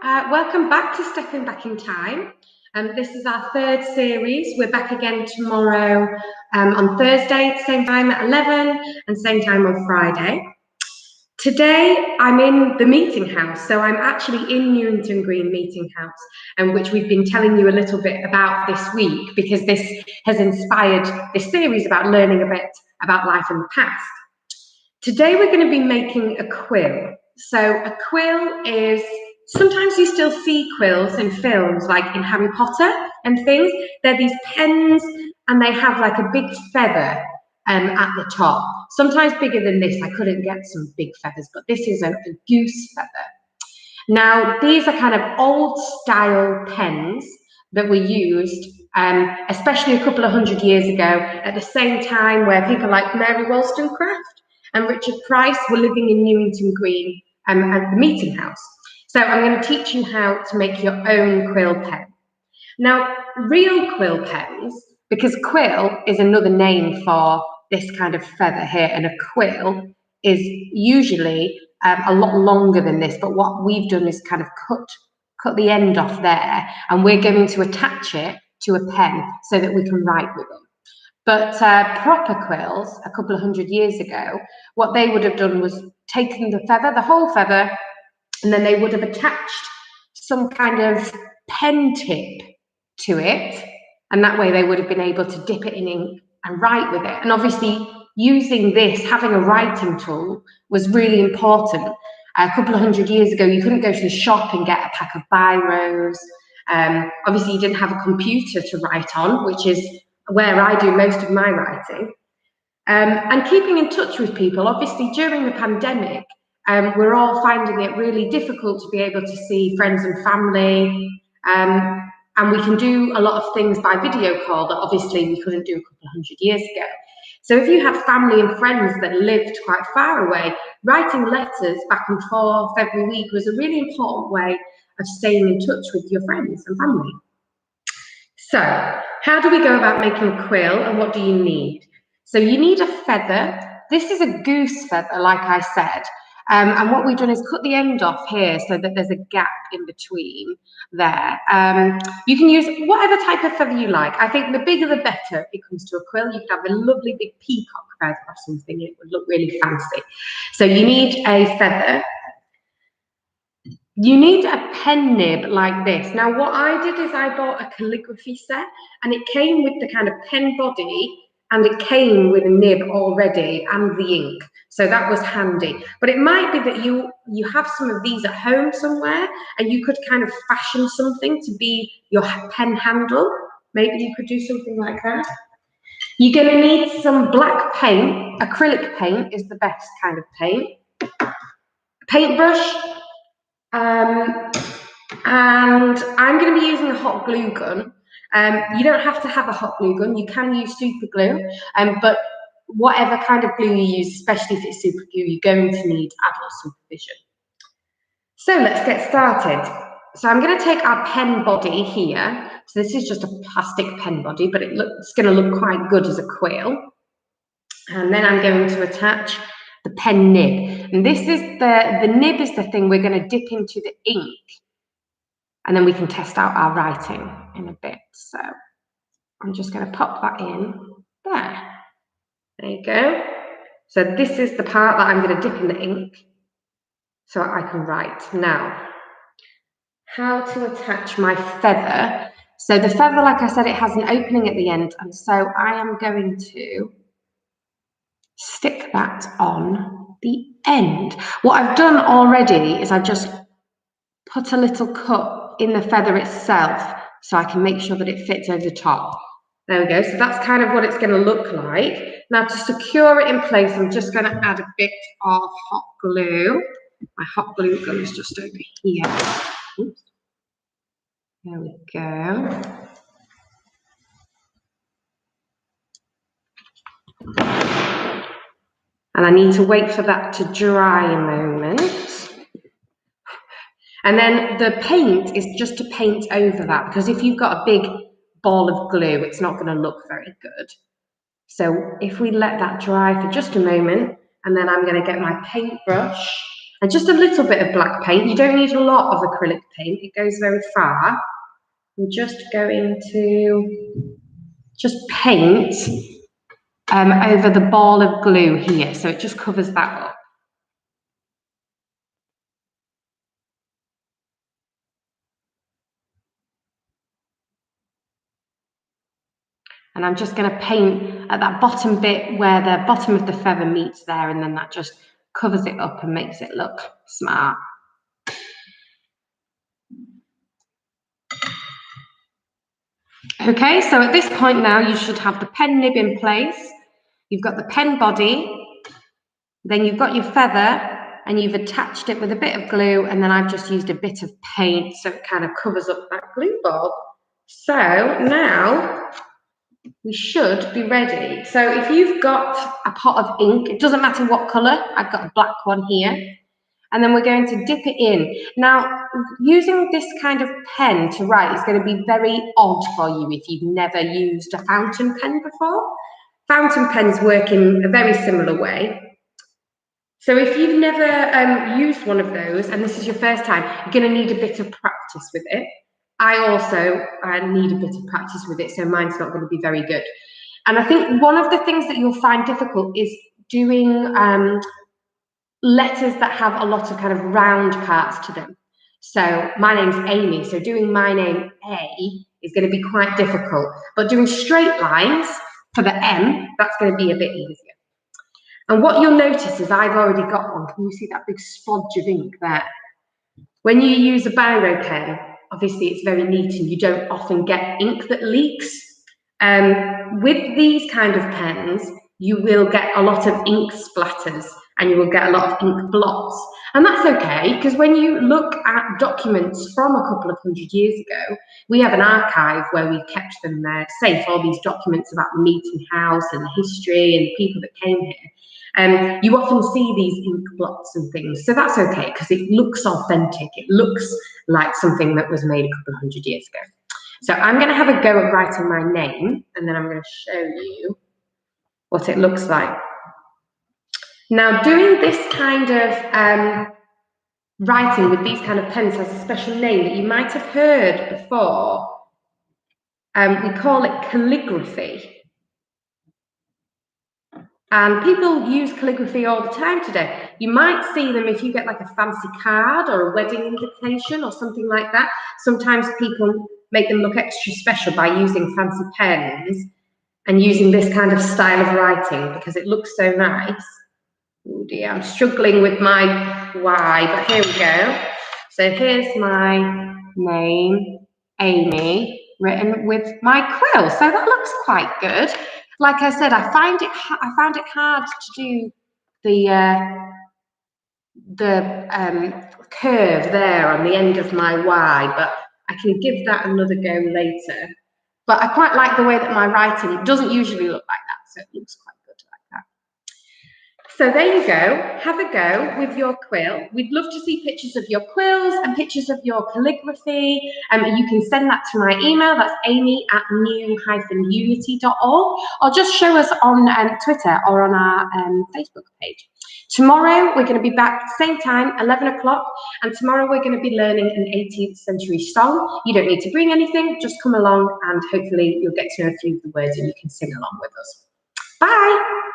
Welcome back to Stepping Back in Time. This is our third series. We're back again tomorrow on Thursday, same time at 11 and same time on Friday. Today I'm in the meeting house, so I'm actually in Newington Green Meeting House, which we've been telling you a little bit about this week because this has inspired this series about learning a bit about life in the past. Today we're going to be making a quill. So a quill is, sometimes you still see quills in films like in Harry Potter and things. They're these pens and they have like a big feather at the top. Sometimes bigger than this. I couldn't get some big feathers, but this is a goose feather. Now these are kind of old style pens that were used especially a couple of 100 years ago at the same time where people like Mary Wollstonecraft and Richard Price were living in Newington Green at the meeting house. So I'm going to teach you how to make your own quill pen. Now, real quill pens, because quill is another name for this kind of feather here, and a quill is usually a lot longer than this, but what we've done is kind of cut the end off there, and we're going to attach it to a pen so that we can write with it. But proper quills, a couple of 100 years ago, what they would have done was taken the feather, the whole feather, and then they would have attached some kind of pen tip to it, and that way they would have been able to dip it in ink and write with it. And obviously using this, having a writing tool, was really important. A couple of 100 years ago, you couldn't go to the shop and get a pack of biros. Obviously you didn't have a computer to write on, which is where I do most of my writing. And keeping in touch with people, obviously during the pandemic, we're all finding it really difficult to be able to see friends and family, and we can do a lot of things by video call that obviously we couldn't do a couple of 100 years ago. So if you have family and friends that lived quite far away, writing letters back and forth every week was a really important way of staying in touch with your friends and family. So how do we go about making a quill, and what do you need? So you need a feather. This is a goose feather, like I said. And what we've done is cut the end off here so that there's a gap in between there. You can use whatever type of feather you like. I think the bigger the better if it comes to a quill. You can have a lovely big peacock feather or something. It would look really fancy. So you need a feather. You need a pen nib like this. Now what I did is I bought a calligraphy set, and it came with the kind of pen body, and it came with a nib already and the ink. So that was handy. But it might be that you have some of these at home somewhere, and you could kind of fashion something to be your pen handle. Maybe you could do something like that. You're going to need some black paint. Acrylic paint is the best kind of paint. Paintbrush. And I'm going to be using a hot glue gun. You don't have to have a hot glue gun. You can use super glue, but whatever kind of glue you use, especially if it's super glue, you're going to need adult supervision. So let's get started. So I'm going to take our pen body here. So this is just a plastic pen body, but it's going to look quite good as a quill. And then I'm going to attach the pen nib. And this is the nib is the thing we're going to dip into the ink. And then we can test out our writing in a bit. So I'm just going to pop that in there. There you go. So this is the part that I'm going to dip in the ink so I can write. Now, how to attach my feather. So the feather, like I said, it has an opening at the end. And so I am going to stick that on the end. What I've done already is I've just put a little cut in the feather itself so I can make sure that it fits over the top. There we go. So that's kind of what it's going to look like. Now to secure it in place, I'm just going to add a bit of hot glue. My hot glue gun is just over here. Oops. There we go. And I need to wait for that to dry a moment. And then the paint is just to paint over that, because if you've got a big ball of glue, it's not going to look very good. So if we let that dry for just a moment, and then I'm going to get my paintbrush, And just a little bit of black paint. You don't need a lot of acrylic paint. It goes very far. We're just going to just paint over the ball of glue here. So it just covers that up. And I'm just going to paint at that bottom bit where the bottom of the feather meets there, and then that just covers it up and makes it look smart. Okay, so at this point now you should have the pen nib in place. You've got the pen body, then you've got your feather, and you've attached it with a bit of glue, and then I've just used a bit of paint so it kind of covers up that glue ball. So now we should be ready. So if you've got a pot of ink, it doesn't matter what colour, I've got a black one here, and then we're going to dip it in. Now, using this kind of pen to write is going to be very odd for you if you've never used a fountain pen before. Fountain pens work in a very similar way. So if you've never used one of those, and this is your first time, you're going to need a bit of practice with it. I also need a bit of practice with it, so mine's not going to be very good. And I think one of the things that you'll find difficult is doing letters that have a lot of kind of round parts to them. So my name's Amy, so doing my name A is going to be quite difficult. But doing straight lines for the M, that's going to be a bit easier. And what you'll notice is I've already got one. Can you see that big splodge of ink there? When you use a biro pen, obviously it's very neat and you don't often get ink that leaks. With these kind of pens, you will get a lot of ink splatters and you will get a lot of ink blots. And that's okay, because when you look at documents from a couple of hundred years ago, we have an archive where we've kept them safe, all these documents about the meeting house and the history and the people that came here. You often see these ink blots and things, so that's okay because it looks authentic. It looks like something that was made a couple of hundred years ago. So I'm going to have a go at writing my name, and then I'm going to show you what it looks like. Now, doing this kind of writing with these kind of pens has a special name that you might have heard before. We call it calligraphy. And people use calligraphy all the time today. You might see them if you get like a fancy card or a wedding invitation or something like that. Sometimes people make them look extra special by using fancy pens and using this kind of style of writing because it looks so nice. Oh dear, I'm struggling with my Y, but here we go. So here's my name, Amy, written with my quill. So that looks quite good. Like I said, I found it hard to do the curve there on the end of my Y, but I can give that another go later. But I quite like the way that my writing doesn't usually look like that, so it looks quite good like that. So there you go, have a go with your quill. We'd love to see pictures of your quills and pictures of your calligraphy. You can send that to my email, that's amy@new-unity.org, or just show us on Twitter or on our Facebook page. Tomorrow we're going to be back same time, 11 o'clock, and tomorrow we're going to be learning an 18th century song. You don't need to bring anything, just come along and hopefully you'll get to know a few of the words and you can sing along with us. Bye!